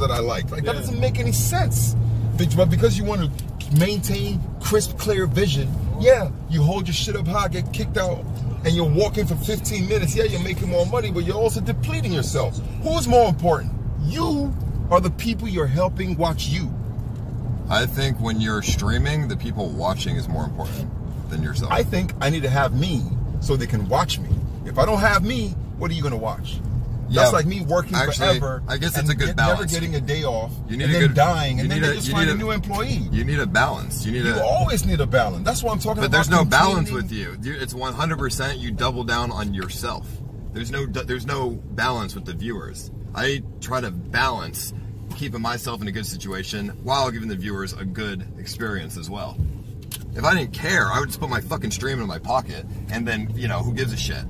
that I like. Like, that doesn't make any sense. But because you want to maintain crisp, clear vision, yeah, you hold your shit up high, get kicked out, and you're walking for 15 minutes. Yeah, you're making more money, but you're also depleting yourself. Who's more important? You or the people you're helping watch you? I think when you're streaming, the people watching is more important than yourself. I think I need to have me so they can watch me. If I don't have me, what are you going to watch? Yeah, that's like me working forever. I guess it's a good balance. Never getting a day off, you need and a then good, dying, and then they just find a new employee. You need a balance. You always need a balance. That's what I'm talking about. But there's no balance with you. It's 100% you double down on yourself. There's no balance with the viewers. I try to balance keeping myself in a good situation while giving the viewers a good experience as well. If I didn't care, I would just put my fucking stream in my pocket, and then, you know, who gives a shit?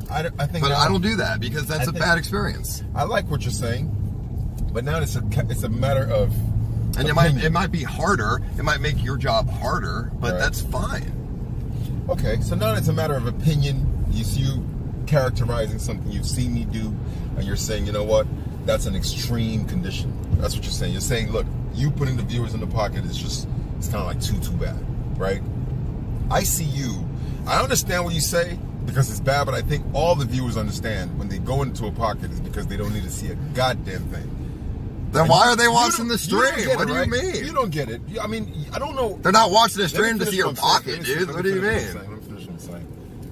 I but I don't do that because that's a bad experience. I like what you're saying, but now it's a matter of and it might be harder. It might make your job harder, but that's fine. Okay, so now it's a matter of opinion. You characterizing something you've seen me do, and you're saying, you know what, that's an extreme condition. That's what you're saying. You're saying, look, you putting the viewers in the pocket is just, it's kind of like too bad, right? I see you. I understand what you say, because it's bad, but I think all the viewers understand when they go into a pocket is because they don't need to see a goddamn thing. Then why are they watching the stream? What do you mean? You don't get it. I mean, I don't know. They're not watching the stream to see your pocket, dude. What do you mean? Let me finish what I'm saying.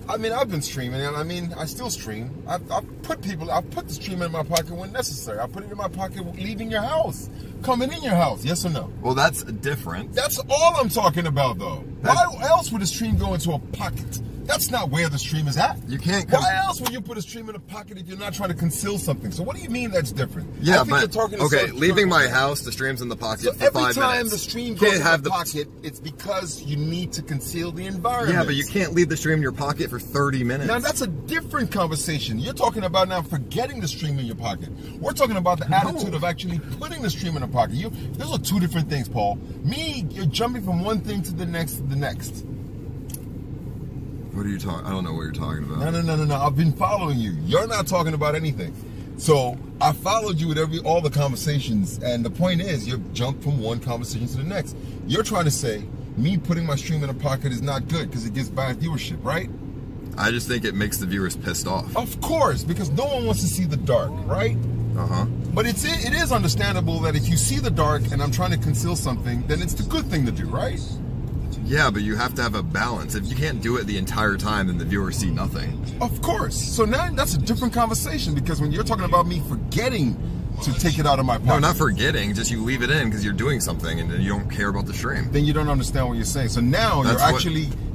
I mean, I've been streaming, and I mean, I still stream. I put the stream in my pocket when necessary. I put it in my pocket leaving your house, coming in your house. Yes or no? Well, that's different. That's all I'm talking about, though. Why else would a stream go into a pocket? That's not where the stream is at. You can't. Why else would you put a stream in a pocket if you're not trying to conceal something? So what do you mean that's different? Yeah, but okay, leaving my house, the stream's in the pocket for 5 minutes. Every time the stream goes in the pocket, it's because you need to conceal the environment. Yeah, but you can't leave the stream in your pocket for 30 minutes. Now that's a different conversation. You're talking about now forgetting the stream in your pocket. We're talking about the attitude of actually putting the stream in the pocket. Those are two different things, Paul. Me, you're jumping from one thing to the next to the next. What are you talking? I don't know what you're talking about. No. I've been following you. You're not talking about anything. So I followed you with all the conversations, and the point is, you jump from one conversation to the next. You're trying to say me putting my stream in a pocket is not good because it gives bad viewership, right? I just think it makes the viewers pissed off. Of course, because no one wants to see the dark, right? But it is understandable that if you see the dark and I'm trying to conceal something, then it's the good thing to do, right? Yeah, but you have to have a balance. If you can't do it the entire time, then the viewers see nothing. Of course. So now that's a different conversation, because when you're talking about me forgetting to take it out of my pocket. No, not forgetting, just you leave it in because you're doing something and you don't care about the stream. Then you don't understand what you're saying. So now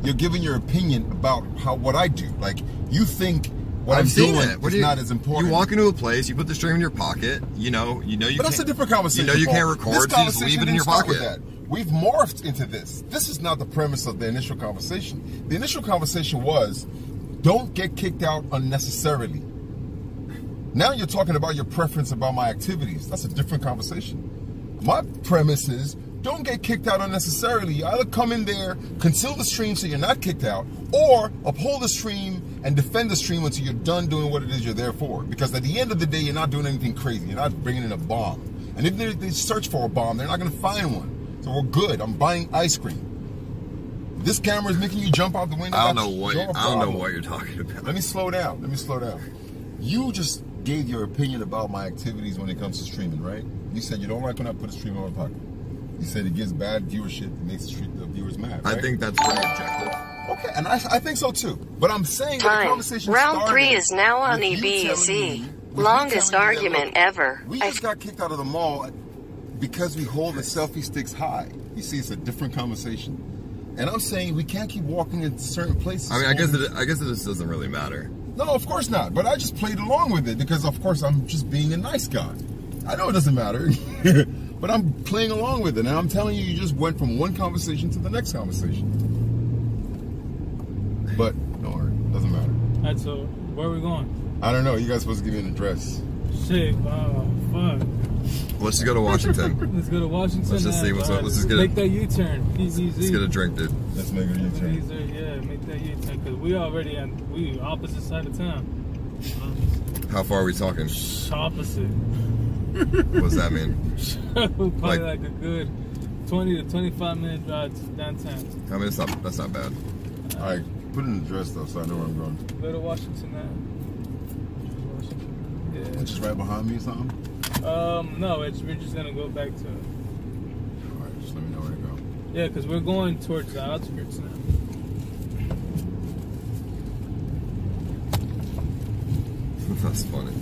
you're giving your opinion about what I do. Like, you think what I'm doing is not as important. You walk into a place, you put the stream in your pocket, you know you But that's a different conversation. You know you can't record, so just leave it in your pocket. We've morphed into this. This is not the premise of the initial conversation. The initial conversation was, don't get kicked out unnecessarily. Now you're talking about your preference about my activities. That's a different conversation. My premise is, don't get kicked out unnecessarily. You either come in there, conceal the stream so you're not kicked out, or uphold the stream and defend the stream until you're done doing what it is you're there for. Because at the end of the day, you're not doing anything crazy. You're not bringing in a bomb. And if they search for a bomb, they're not going to find one. So we're good. I'm buying ice cream. This camera is making you jump out the window. I don't know what you're talking about. Let me slow down. You just gave your opinion about my activities when it comes to streaming, right? You said you don't like when I put a stream in my pocket. You said it gives bad viewership. It makes the viewers mad, right? I think that's pretty objective. Okay, and I think so too. But I'm saying that the conversation Round 3 is now on EBZ. Longest argument ever. We just got kicked out of the mall because we hold the selfie sticks high. You see, it's a different conversation. And I'm saying we can't keep walking into certain places. I mean, I guess it just doesn't really matter. No, of course not. But I just played along with it because, of course, I'm just being a nice guy. I know it doesn't matter, but I'm playing along with it. And I'm telling you, you just went from one conversation to the next conversation. But don't worry, it doesn't matter. All right, so where are we going? I don't know. You guys supposed to give me an address. Shit, fuck. Let's just go to Washington. Let's go to Washington. Let's just see what's up. Let's just make that U-turn. Let's get a drink, dude. Let's make a U-turn. Yeah, make that U-turn because we we opposite side of town. How far are we talking? Opposite. What does that mean? Probably like a good 20 to 25 minute drive downtown. I mean, that's not bad. All right, put in the address though, so I know where I'm going. Go to Washington now. Yeah. It's just right behind me or something? No, we're just gonna go back to. All right, just let me know where to go. Yeah, because we're going towards the outskirts now. That's funny.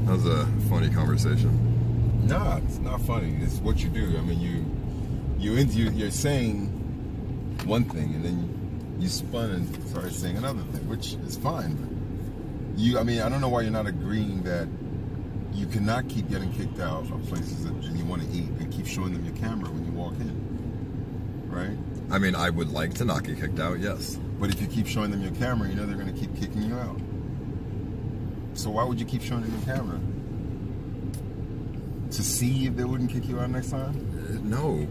That was a funny conversation. Nah, it's not funny. It's what you do. I mean, you're saying one thing and then you spun and started saying another thing, which is fine. But I mean, I don't know why you're not agreeing that you cannot keep getting kicked out of places that you want to eat and keep showing them your camera when you walk in, right? I mean, I would like to not get kicked out, yes. But if you keep showing them your camera, you know they're going to keep kicking you out. So why would you keep showing them your camera? To see if they wouldn't kick you out next time? No.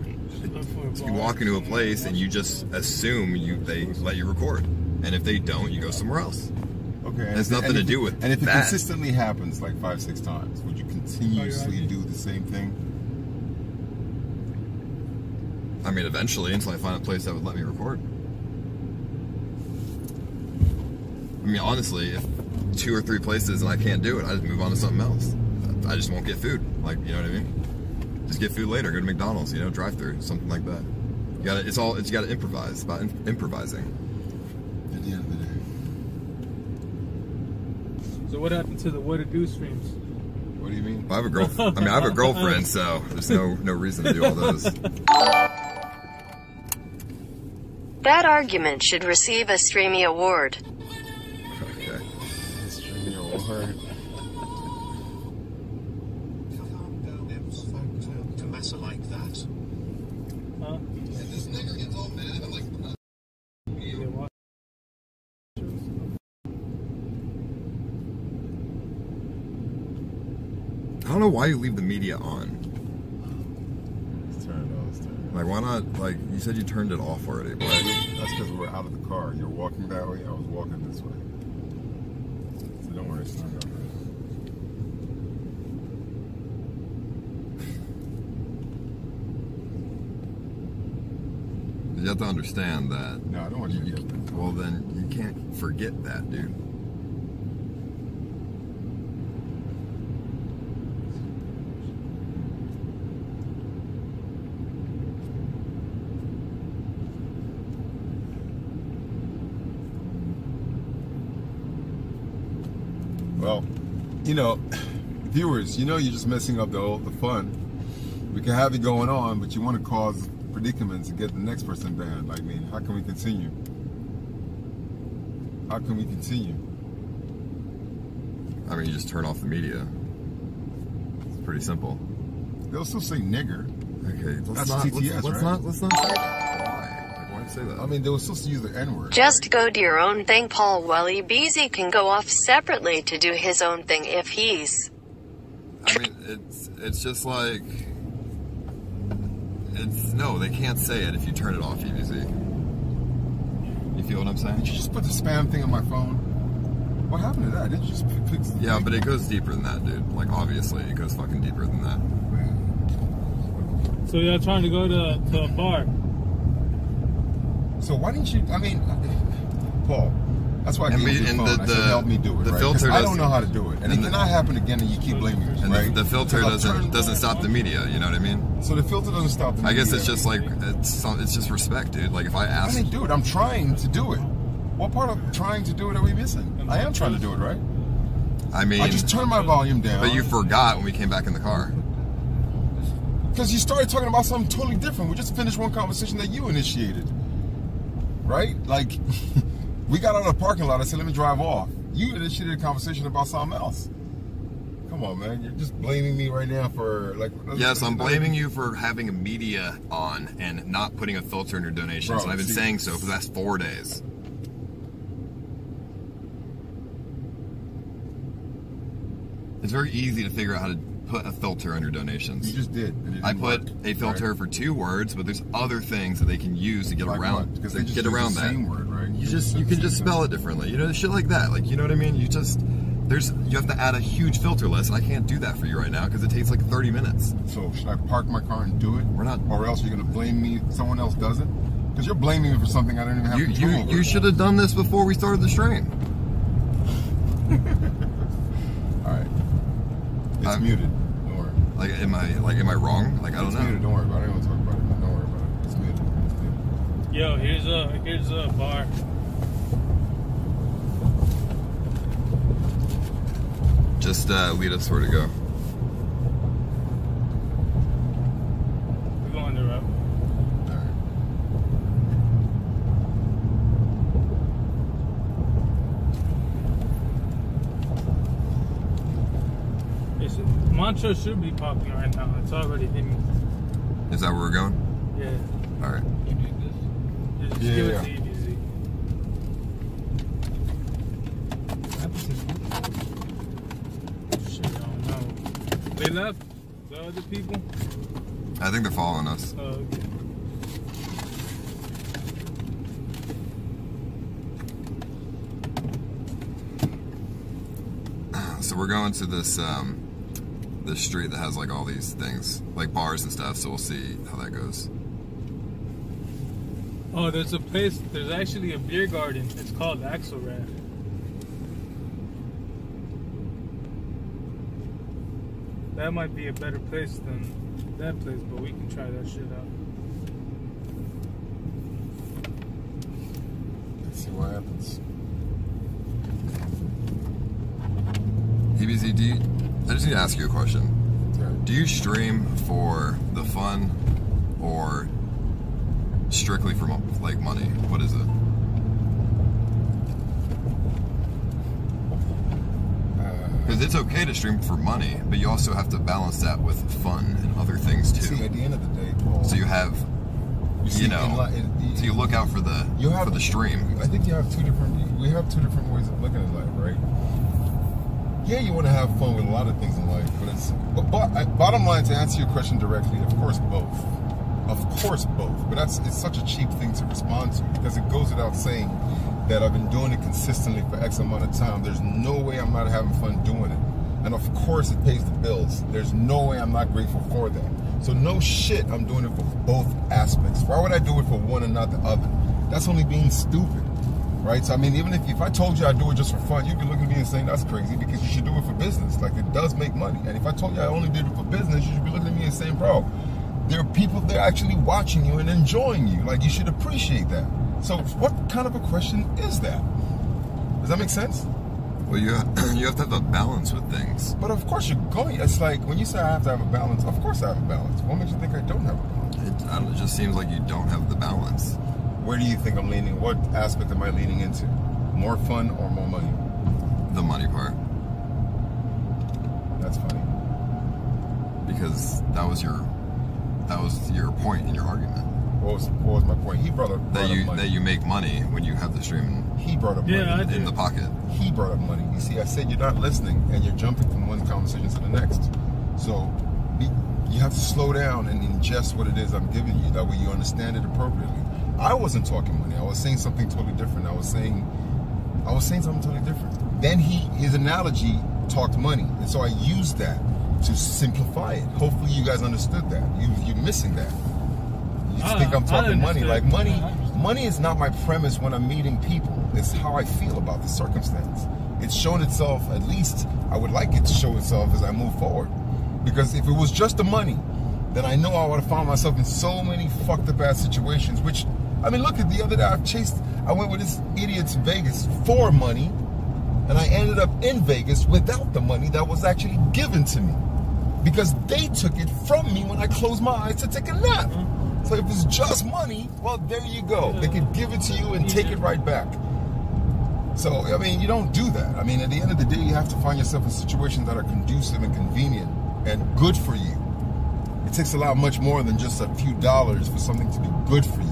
You walk into a place and you just assume they let you record. And if they don't, you go somewhere else. Okay. It has nothing to do with And if it that. consistently happens like 5-6 times, would you continuously do the same thing? I mean, eventually, until I find a place that would let me record. I mean, honestly, if 2 or 3 places and I can't do it, I just move on to something else. I just won't get food. Like, you know what I mean? Just get food later. Go to McDonald's, you know, drive-through, something like that. You gotta improvise. It's about improvising. At the end of the day. So what happened to the What to Do streams? What do you mean? I have a girlfriend. I mean, I have a girlfriend, so there's no reason to do all those. That argument should receive a Streamy award. Okay. Streaming award. To mess like that. Huh? This nigger gets all mad. I'm like, I don't know why you leave the media on. Let's turn it on. Like, why not? Like, you said you turned it off already. Why? That's because we're out of the car. You're walking that way. I was walking this way. So don't worry, it's not going You have to understand that. No, I don't want you to get that. Well, then you can't forget that, dude. Well, you know, viewers, you know you're just messing up the fun. We can have it going on, but you want to cause predicaments and get the next person banned. I mean, how can we continue? How can we continue? I mean, you just turn off the media. It's pretty simple. They'll still say nigger. Okay, That's TTS, right? Let's not say that. Why? Like, why'd you say that? I mean, they will still use the N-word. Just go do your own thing, Paul, while EBZ can go off separately to do his own thing if he's... I mean, it's just like... No, they can't say it if you turn it off, EBZ. You feel what I'm saying? Did you just put the spam thing on my phone? What happened to that? Did you just fix the Yeah, but it goes deeper than that, dude. Like, obviously, it goes fucking deeper than that. So y'all trying to go to a bar? So why didn't you? I mean, Paul, that's why I gave you the phone. I said, help me do it. The right? filter I don't know how to do it, and it cannot happen again. And you keep blaming me, And right? the filter doesn't stop the media. You know what I mean? So the filter doesn't stop the I media. guess it's just like it's just respect, dude. Like if I I ask, didn't do it. I'm trying to do it. What part of trying to do it are we missing? I am trying to do it, right? I mean, I just turned my volume down. but you forgot when we came back in the car. Because you started talking about something totally different. We just finished one conversation that you initiated. Right? Like, we got out of the parking lot. I said, let me drive off. You initiated a conversation about something else. Come on, man. You're just blaming me right now for, like... Yes, I'm blaming you for having a media on and not putting a filter in your donations. Bro, and I've been see, saying so for the last 4 days. It's very easy to figure out how to put a filter on your donations. You just did. And it I didn't put work, a filter right? for 2 words, but there's other things that they can use to get Like around. what? Because they just get use around the that. same word, right? You can just spell it differently. You know, shit like that. Like, you know what I mean? You just You have to add a huge filter list. I can't do that for you right now because it takes like 30 minutes. So should I park my car and do it? We're not. Or else you're gonna blame me if someone else does it? Because you're blaming me for something I don't even have control over. You should have done this before we started the stream. All right. It's muted. Don't worry. Like, am I wrong? Like, I don't know. It's muted. Don't worry about it. I don't want to talk about it. Don't worry about it. It's muted. It's muted. Yo, here's a bar. Just lead us where to go. We're going the route. All right. Mantra should be popping right now. It's already hitting. Is that where we're going? Yeah. All right. You need this? Just give it to EBZ. Shit, I don't know. They left? The other people? I think they're following us. Oh, okay. So we're going to this this street that has like all these things, like bars and stuff. So we'll see how that goes. Oh, there's a place. There's actually a beer garden. It's called Axelrad. That might be a better place than that place, but we can try that shit out. Let's see what happens. EBZ, I just need to ask you a question. Okay. Do you stream for the fun or strictly for like money? What is it? Because it's okay to stream for money, but you also have to balance that with fun and other things too. See, at the end of the day, Paul. So you have, so you look out for the stream. I think you have we have two different ways of looking at life, right? Yeah, you want to have fun with a lot of things in life, but bottom line, to answer your question directly, of course both. Of course both. But it's such a cheap thing to respond to because it goes without saying that I've been doing it consistently for X amount of time. There's no way I'm not having fun doing it. And of course it pays the bills. There's no way I'm not grateful for that. So no shit, I'm doing it for both aspects. Why would I do it for one and not the other? That's only being stupid. Right? So I mean, even if I told you I do it just for fun, you'd be looking at me and saying that's crazy because you should do it for business. Like, it does make money. And if I told you I only did it for business, you should be looking at me and saying, bro, there are people there actually watching you and enjoying you. Like, you should appreciate that. So what kind of a question is that? Does that make sense? Well, you have to have a balance with things. But of course you're going. It's like when you say I have to have a balance, of course I have a balance. What makes you think I don't have a balance? It just seems like you don't have the balance. Where do you think I'm leaning? What aspect am I leaning into? More fun or more money? The money part. That's funny. Because that was your point in your argument. What was my point? He brought up money. That you make money when you have the stream. He brought up money in the pocket. He brought up money. You see, I said you're not listening and you're jumping from one conversation to the next. So you have to slow down and ingest what it is I'm giving you. That way you understand it appropriately. I wasn't talking money. I was saying something totally different. I was saying something totally different. Then his analogy talked money, and so I used that to simplify it. Hopefully, you guys understood that. You're missing that. You just think I'm talking money. Like money is not my premise when I'm meeting people. It's how I feel about the circumstance. It's shown itself. At least I would like it to show itself as I move forward. Because if it was just the money, then I know I would have found myself in so many fucked up ass situations. Which, I mean, look at the other day. I went with this idiot to Vegas for money, and I ended up in Vegas without the money that was actually given to me. Because they took it from me when I closed my eyes to take a nap. So if it's just money, well, there you go. They could give it to you and take it right back. So, I mean, you don't do that. I mean, at the end of the day, you have to find yourself in situations that are conducive and convenient and good for you. It takes a lot much more than just a few dollars for something to be good for you.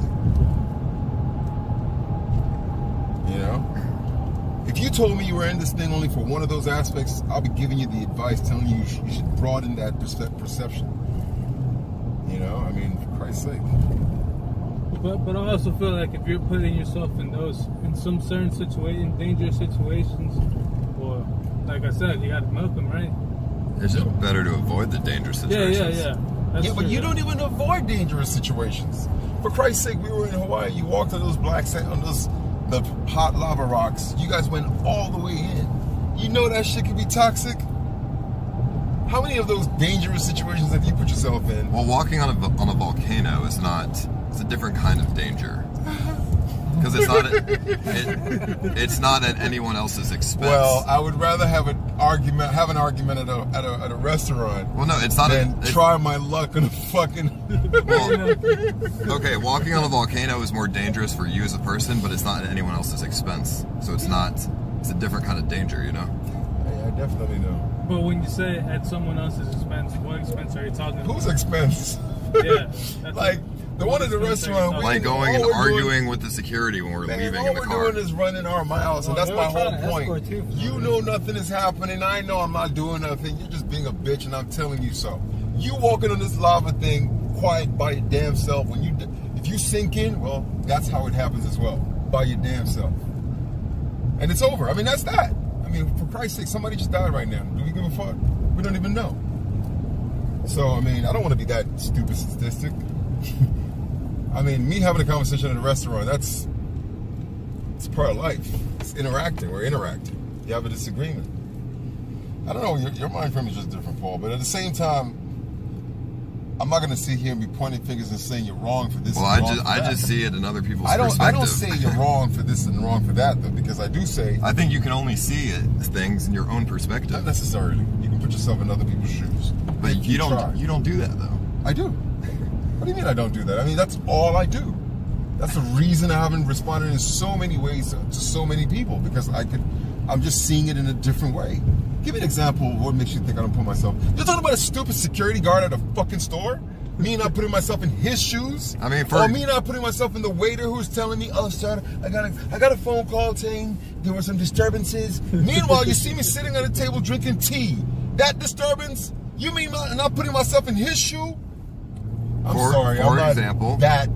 You know? If you told me you were in this thing only for one of those aspects, I'll be giving you the advice, telling you you should broaden that perception. You know? I mean, for Christ's sake. But I also feel like if you're putting yourself in some certain dangerous situations, or like I said, you got to milk them, right? It's just better to avoid the dangerous situations. Yeah. That's Yeah, but true, you don't even avoid dangerous situations. For Christ's sake, we were in Hawaii. You walked on those black sand, on the hot lava rocks. You guys went all the way in. You know that shit can be toxic. How many of those dangerous situations have you put yourself in? Well, walking on a volcano is not. It's a different kind of danger. Because it's not at anyone else's expense. Well, I would rather have an argument at a restaurant. Well, no, it's not. Than try my luck on a fucking. Well, okay, walking on a volcano is more dangerous for you as a person, but it's not at anyone else's expense. So it's not. It's a different kind of danger, you know. Yeah, I definitely know. But when you say at someone else's expense, what expense are you talking about? Whose expense? Yeah, like. The one at the restaurant, like going and arguing with the security when we're leaving in the car. All we're doing is running our miles, and that's my whole point. You know nothing is happening. I know I'm not doing nothing. You're just being a bitch, and I'm telling you so. You walking on this lava thing, quiet by your damn self. If you sink in, well, that's how it happens as well, by your damn self. And it's over. I mean, that's that. I mean, for Christ's sake, somebody just died right now. Do we give a fuck? We don't even know. So, I mean, I don't want to be that stupid statistic. I mean, me having a conversation at a restaurant, it's part of life. It's interacting. We're interacting. You have a disagreement. I don't know, your mind frame is just different, Paul, but at the same time, I'm not going to sit here and be pointing fingers and saying you're wrong for this and wrong for that. I just see it in other people's perspective. I don't say you're wrong for this and wrong for that, though, because I do say... I think you can only see things in your own perspective. Not necessarily. You can put yourself in other people's shoes. But you don't do that, though. I do. What do you mean I don't do that? I mean, that's all I do. That's the reason I haven't responded in so many ways to so many people, because I'm just seeing it in a different way. Give me an example of what makes you think I don't put myself... You're talking about a stupid security guard at a fucking store? Me not putting myself in his shoes? I mean, or me not putting myself in the waiter who's telling me, oh, sir, I got a phone call saying there were some disturbances. Meanwhile, you see me sitting at a table drinking tea. That disturbance? You mean not putting myself in his shoe? For example, that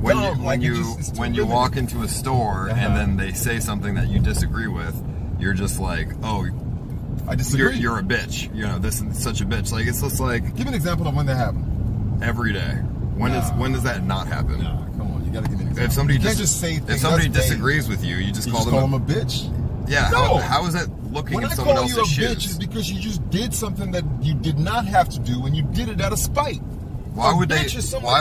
when you walk into a store and then they say something that you disagree with, you're just like, oh, I disagree. You're a bitch. You know, this is such a bitch. Like, it's just like, give me an example of when that happened. Every day. When does that not happen? Nah, come on, you gotta give me an example. If somebody if somebody disagrees with you, you just call them a bitch. Yeah. No. How is that looking at someone else's shoes? When I call you a bitch, is because you just did something that you did not have to do, and you did it out of spite. Why would they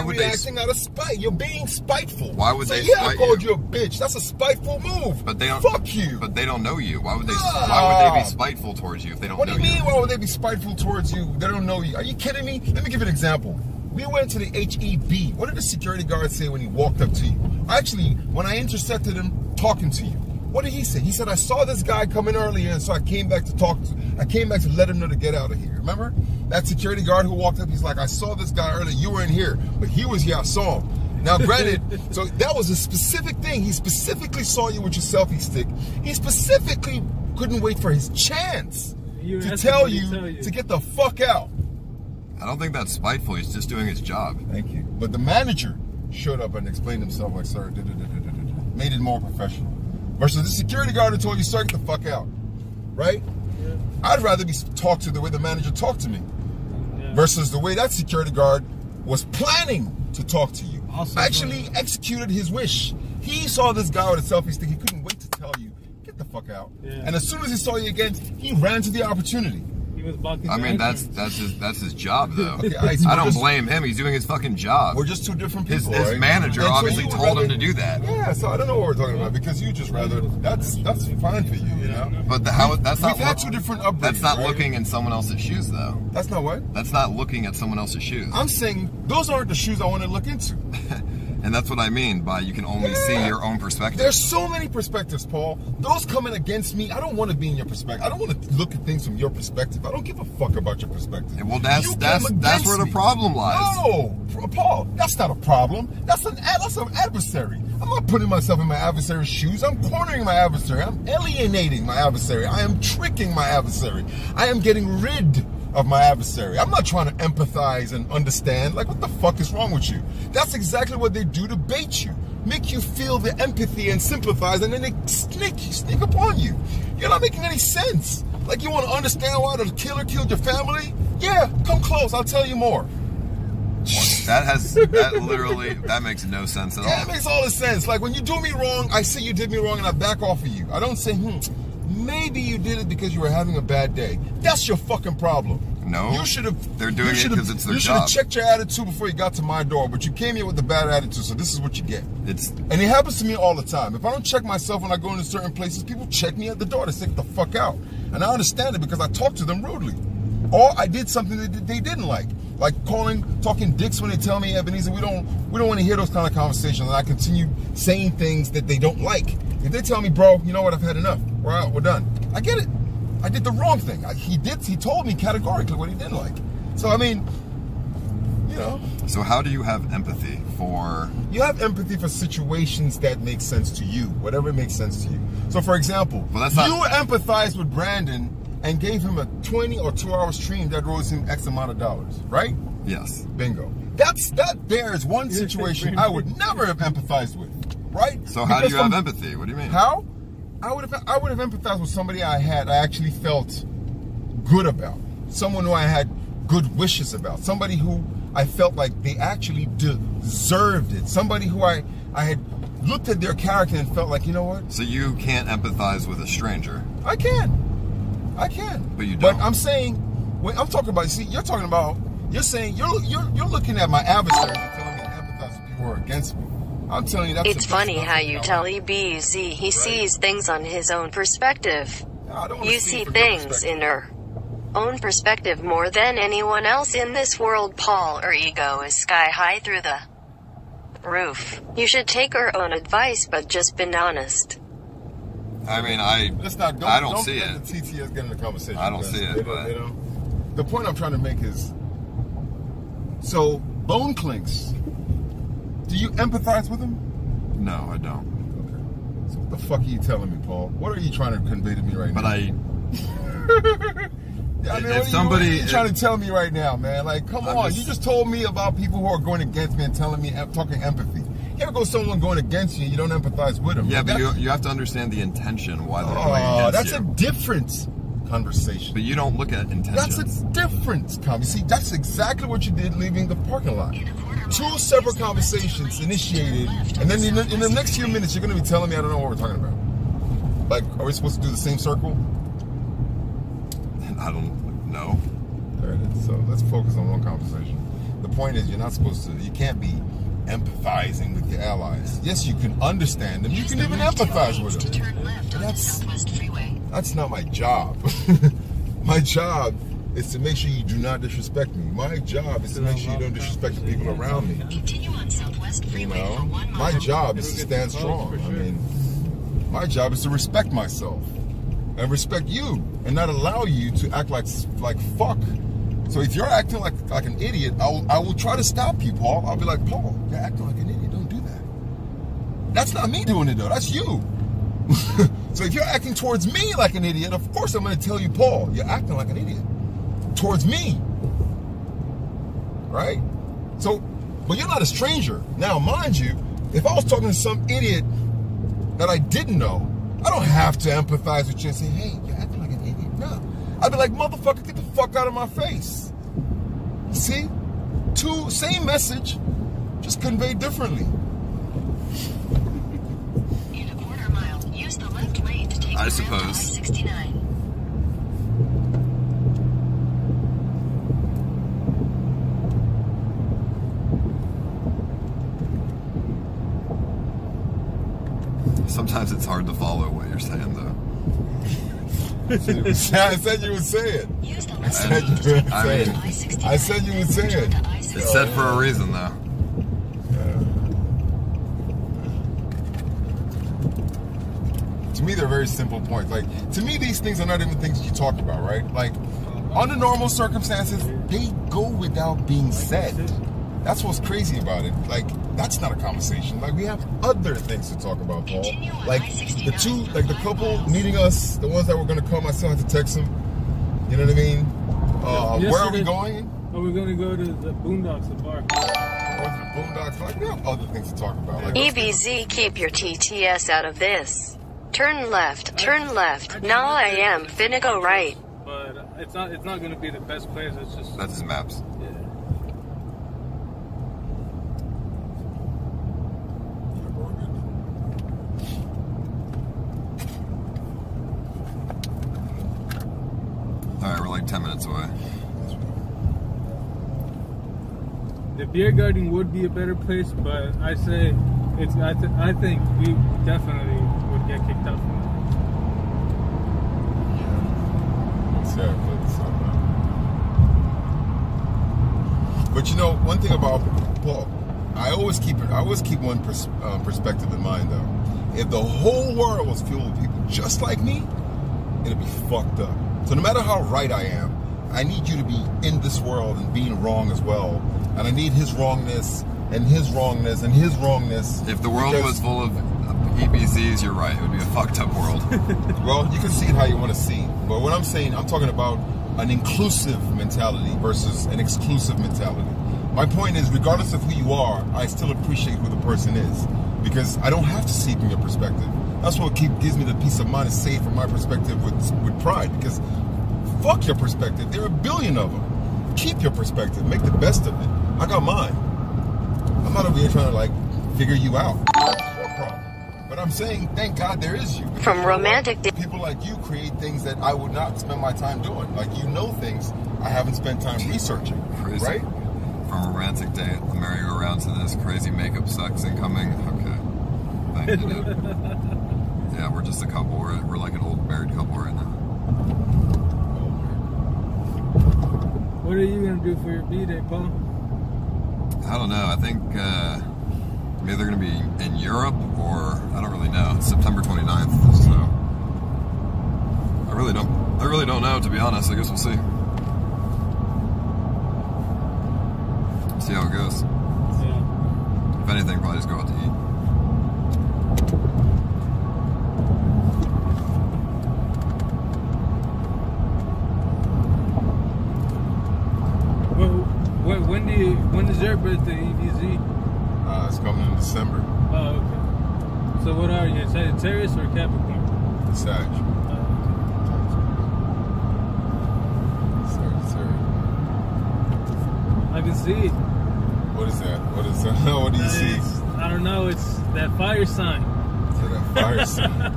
reacting out of spite? You're being spiteful. Why would they? Yeah, I called you a bitch. That's a spiteful move. But they don't. Fuck you. But they don't know you. Why would they? Why would they be spiteful towards you if they don't know you? What do you mean? Why would they be spiteful towards you? They don't know you. Are you kidding me? Let me give you an example. We went to the HEB. What did the security guard say when he walked up to you? Actually, when I intercepted him talking to you, what did he say? He said, I saw this guy coming earlier, and so I came back to let him know to get out of here. Remember? That security guard who walked up, he's like, I saw this guy earlier. You were in here, but he was here. I saw him. Now, granted, so that was a specific thing. He specifically saw you with your selfie stick. He specifically couldn't wait for his chance to tell you to get the fuck out. I don't think that's spiteful. He's just doing his job. Thank you. But the manager showed up and explained himself like, sir, made it more professional. Versus the security guard who told you, sir, get the fuck out. Right? Yeah. I'd rather be talked to the way the manager talked to me. Yeah. Versus the way that security guard was planning to talk to you. Actually executed his wish. He saw this guy with a selfie stick. He couldn't wait to tell you, get the fuck out. Yeah. And as soon as he saw you again, he ran to the opportunity. I mean, that's his job, though. Okay, I don't blame him. He's doing his fucking job. We're just two different people. His manager obviously told him to do that. Yeah, so I don't know what we're talking about, because you just rather that's fine for you, you know. But that's not. We've had two different upbringings. That's not looking in someone else's shoes, though. That's not what? That's not looking at someone else's shoes. I'm saying those aren't the shoes I want to look into. And that's what I mean by you can only see your own perspective. There's so many perspectives, Paul. Those coming against me, I don't want to be in your perspective. I don't want to look at things from your perspective. I don't give a fuck about your perspective. Well, that's where the problem lies. No, Paul, that's not a problem. That's an adversary. I'm not putting myself in my adversary's shoes. I'm cornering my adversary. I'm alienating my adversary. I am tricking my adversary. I am getting rid of my adversary. I'm not trying to empathize and understand. Like, what the fuck is wrong with you? That's exactly what they do to bait you. make you feel the empathy and sympathize, and then they sneak upon you. You're not making any sense. Like, you want to understand why the killer killed your family? Yeah, come close. I'll tell you more. That makes no sense at all. Yeah, it makes all the sense. Like, when you do me wrong, I say you did me wrong and I back off of you. I don't say, maybe you did it because you were having a bad day. That's your fucking problem. No, you should have. They're doing it because it's their job. You should have checked your attitude before you got to my door, but you came here with a bad attitude, so this is what you get. And it happens to me all the time. If I don't check myself when I go into certain places, people check me at the door to say, get the fuck out. And I understand it because I talk to them rudely. Or I did something that they didn't like talking dicks when they tell me, Ebenezer, we don't want to hear those kind of conversations, and I continue saying things that they don't like. If they tell me, bro, you know what, I've had enough, we're out, we're done, I get it. I did the wrong thing. He told me categorically what he didn't like. So, I mean, you know. So how do you have empathy for... You have empathy for situations that make sense to you, whatever makes sense to you. So, for example, you empathized with Brandon and gave him a 20 or 2-hour stream that rose him X amount of dollars, right? Yes. Bingo. That there is one situation I would never have empathized with, right? So how do you have empathy? What do you mean? How? I would have empathized with somebody I actually felt good about, someone who I had good wishes about, somebody who I felt like they actually deserved it, somebody who I had looked at their character and felt like, you know what? So you can't empathize with a stranger? I can. But you don't. But I'm saying, when I'm talking about, see, you're saying you're looking at my adversaries and telling me to empathize with people who are against me. I'm telling you, that's It's funny how you tell EBZ he sees things on his own perspective. You see things in her own perspective more than anyone else in this world. Paul, her ego is sky high through the roof. You should take her own advice, but just be honest. I mean, I don't see it. The TTS get in the conversation. I don't see it, but... You know, the point I'm trying to make is, so Bone Clinks, do you empathize with him? No, I don't. Okay. So what the fuck are you telling me, Paul? What are you trying to convey to me right now? But I mean, what are you trying to tell me right now, man? Like, come on. You just told me about people who are going against me and telling me, talking empathy. Here goes someone going against you, you don't empathize with them. Yeah, but you have to understand the intention why they're going against that's you. A different conversation. But you don't look at intentions. That's a different conversation. See, that's exactly what you did leaving the parking lot. 2 separate conversations initiated, and then in the next few minutes, you're going to be telling me I don't know what we're talking about. Like, are we supposed to do the same circle? I don't know. All right, so let's focus on one conversation. The point is, you can't be empathizing with your allies. Yes, you can understand them. You can even empathize with them. That's not my job. My job is to make sure you do not disrespect me. My job is to make sure you don't disrespect the people around me. You know, my job is to stand strong. I mean, my job is to respect myself and respect you and not allow you to act like fuck. So if you're acting like an idiot, I will try to stop you, Paul. I'll be like, Paul, you're acting like an idiot. Don't do that. That's not me doing it, though. That's you. So if you're acting towards me like an idiot, of course I'm going to tell you, Paul, you're acting like an idiot towards me. Right? So, but you're not a stranger. Now, mind you, if I was talking to some idiot that I didn't know, I don't have to empathize with you and say, hey, you're acting like an idiot. No. I'd be like, motherfucker, get the fuck out of my face. See? Same message, just conveyed differently. In a quarter mile, use the left lane to take I suppose. I-69. Sometimes it's hard to follow what you're saying, though. I said you would say it. I said you would say it. It's said for a reason, though. To me, they're very simple points. Like, to me, these things are not even things you talk about, right? Like, under normal circumstances, they go without being said. That's what's crazy about it. Like, that's not a conversation. Like, we have other things to talk about, Paul. Like, the couple meeting us, the ones that were going to come, I still have to text them. You know what I mean? Where are we going? Oh, we're going to go to the Boondocks, the bar. Going to the boondocks. Like, we have other things to talk about. Like, EBZ, keep your TTS out of this. Turn left, turn left. Now I am finna go right. But it's not gonna be the best place. It's just That's his maps. yeah. Alright, we're like 10 minutes away. The beer garden would be a better place, but I say it's. I think we definitely would get kicked out from it. Exactly. But you know, one thing about Paul, I always keep one perspective in mind though. If the whole world was filled with people just like me, it'd be fucked up. So no matter how right I am, I need you to be in this world and being wrong as well. And I need his wrongness and his wrongness and his wrongness. If the world was full of EBZs, you're right. It would be a fucked up world. Well, you can see it how you want to see it. But what I'm saying, I'm talking about an inclusive mentality versus an exclusive mentality. My point is, regardless of who you are, I still appreciate who the person is. Because I don't have to see it from your perspective. That's what gives me the peace of mind to say it from my perspective with pride. Because fuck your perspective. There are a billion of them. Keep your perspective. Make the best of it. I got mine. I'm not over here trying to like figure you out. But I'm saying, thank God there is you. From romantic people like you create things that I would not spend my time doing. Like, you know, things I haven't spent time researching. Crazy. Right? From a romantic date, the merry-go-round to this crazy makeup sucks incoming. Okay. Thank you, dude. Yeah, we're just a couple. We're like an old married couple right now. What are you gonna do for your B-Day, Paul? I don't know. I think I'm either going to be in Europe or I don't really know. It's September 29th, so I really don't know, to be honest. I guess we'll see. See how it goes. Yeah. If anything, probably just go out to eat. When is your birthday, EBZ? It's coming in December. Oh, okay. So what are you, Sagittarius or Capricorn? Sag. Sagittarius. I can see it. What is that? What is that? What do you see? I don't know. It's that fire sign. So that fire sign.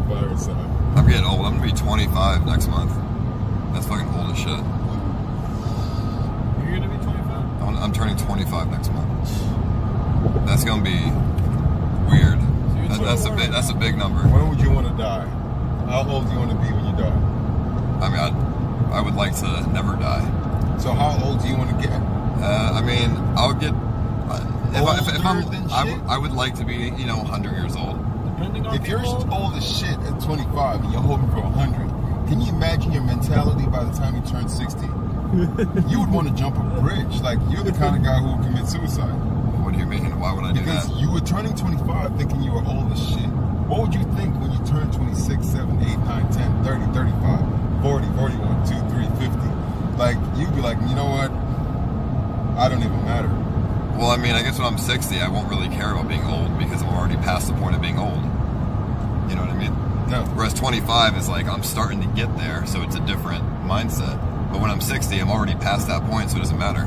Fire sign. I'm getting old. I'm going to be 25 next month. That's fucking old as shit. You're going to be 25? I'm turning 25 next month. That's gonna be weird. That's a big number. When would you want to die? How old do you want to be when you die? I mean, I would like to never die. So how old do you want to get? I mean, I'll get. I would like to be, 100 years old. Depending on if you're old as shit at 25 and you're hoping for 100, can you imagine your mentality by the time you turn 60? You would want to jump a bridge. Like, you're the kind of guy who would commit suicide. What do you mean? Why would I do that? Because you were turning 25 thinking you were old as shit. What would you think when you turn 26, 7, 8, 9, 10, 30, 35, 40, 41, 2, 3, 50? Like, you'd be like, you know what? I don't even matter. Well, I mean, I guess when I'm 60, I won't really care about being old because I'm already past the point of being old. You know what I mean? No. Whereas 25 is like, I'm starting to get there, so it's a different mindset. But when I'm 60, I'm already past that point, so it doesn't matter.